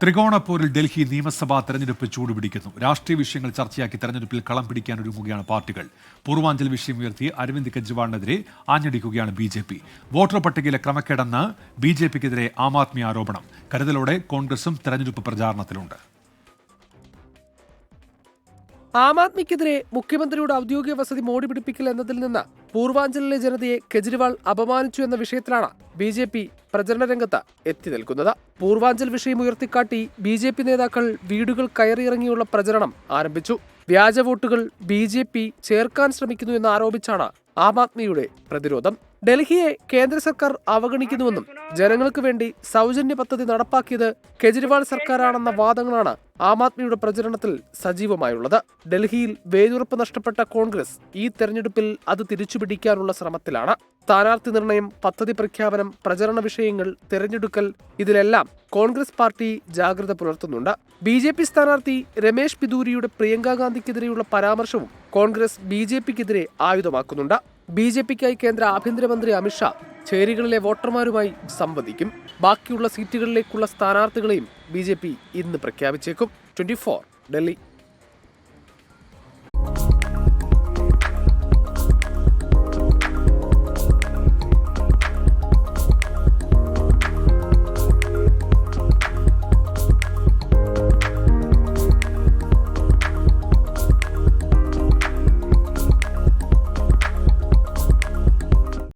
ത്രികോണപ്പോരിൽ ഡൽഹി നിയമസഭാ തെരഞ്ഞെടുപ്പ് ചൂടുപിടിക്കുന്നു. രാഷ്ട്രീയ വിഷയങ്ങൾ ചർച്ചയാക്കി തെരഞ്ഞെടുപ്പിൽ കളം പിടിക്കാനൊരുങ്ങുകയാണ് പാർട്ടികൾ. പൂർവാഞ്ചൽ വിഷയം ഉയർത്തി അരവിന്ദ് കെജ്രിവാളിനെതിരെ ആഞ്ഞടിക്കുകയാണ് ബി.ജെ.പി. വോട്ടർ പട്ടികയിലെ ക്രമക്കേടെന്ന് ബി.ജെ.പിക്കെതിരെ ആം ആദ്മി ആരോപണം. കരുതലോടെ കോൺഗ്രസും തെരഞ്ഞെടുപ്പ് പ്രചാരണത്തിലുണ്ട്. ആം ആദ്മിക്കെതിരെ മുഖ്യമന്ത്രിയുടെ ഔദ്യോഗിക വസതി മോടി പിടിപ്പിക്കൽ എന്നതിൽ നിന്ന് പൂർവാഞ്ചലിലെ ജനതയെ കെജ്രിവാൾ അപമാനിച്ചു എന്ന വിഷയത്തിലാണ് ബി.ജെ.പി. പ്രചരണ രംഗത്ത് എത്തി നിൽക്കുന്നത്. പൂർവാഞ്ചൽ വിഷയം ഉയർത്തിക്കാട്ടി ബി.ജെ.പി. നേതാക്കൾ വീടുകൾ കയറിയിറങ്ങിയുള്ള പ്രചരണം ആരംഭിച്ചു. വ്യാജ വോട്ടുകൾ ബി.ജെ.പി. ചേർക്കാൻ ശ്രമിക്കുന്നു എന്ന് ആരോപിച്ചാണ് ആം ആദ്മിയുടെ പ്രതിരോധം. ഡൽഹിയെ കേന്ദ്ര സർക്കാർ അവഗണിക്കുന്നുവെന്നും ജനങ്ങൾക്ക് വേണ്ടി സൗജന്യ പദ്ധതി നടപ്പാക്കിയത് കെജ്രിവാൾ സർക്കാരാണെന്ന വാദങ്ങളാണ് ആം ആദ്മിയുടെ പ്രചരണത്തിൽ സജീവമായുള്ളത്. ഡൽഹിയിൽ വേരുറപ്പ് നഷ്ടപ്പെട്ട കോൺഗ്രസ് ഈ തെരഞ്ഞെടുപ്പിൽ അത് തിരിച്ചുപിടിക്കാനുള്ള ശ്രമത്തിലാണ്. സ്ഥാനാർത്ഥി നിർണയം, പദ്ധതി പ്രഖ്യാപനം, പ്രചരണ വിഷയങ്ങൾ, തെരഞ്ഞെടുക്കൽ, ഇതിലെല്ലാം കോൺഗ്രസ് പാർട്ടി ജാഗ്രത പുലർത്തുന്നുണ്ട്. ബി.ജെ.പി. സ്ഥാനാർത്ഥി രമേശ് പിദൂരിയുടെ പ്രിയങ്ക ഗാന്ധിക്കെതിരെയുള്ള പരാമർശവും കോൺഗ്രസ് ബി.ജെ.പിക്കെതിരെ ആയുധമാക്കുന്നുണ്ട്. ബി.ജെ.പിക്കായി കേന്ദ്ര ആഭ്യന്തരമന്ത്രി അമിത്ഷാ ചേരികളിലെ വോട്ടർമാരുമായി സംവദിക്കും. ബാക്കിയുള്ള സീറ്റുകളിലേക്കുള്ള സ്ഥാനാർത്ഥികളെയും ബി.ജെ.പി. ഇന്ന് പ്രഖ്യാപിച്ചേക്കും. 24 ഡൽഹി.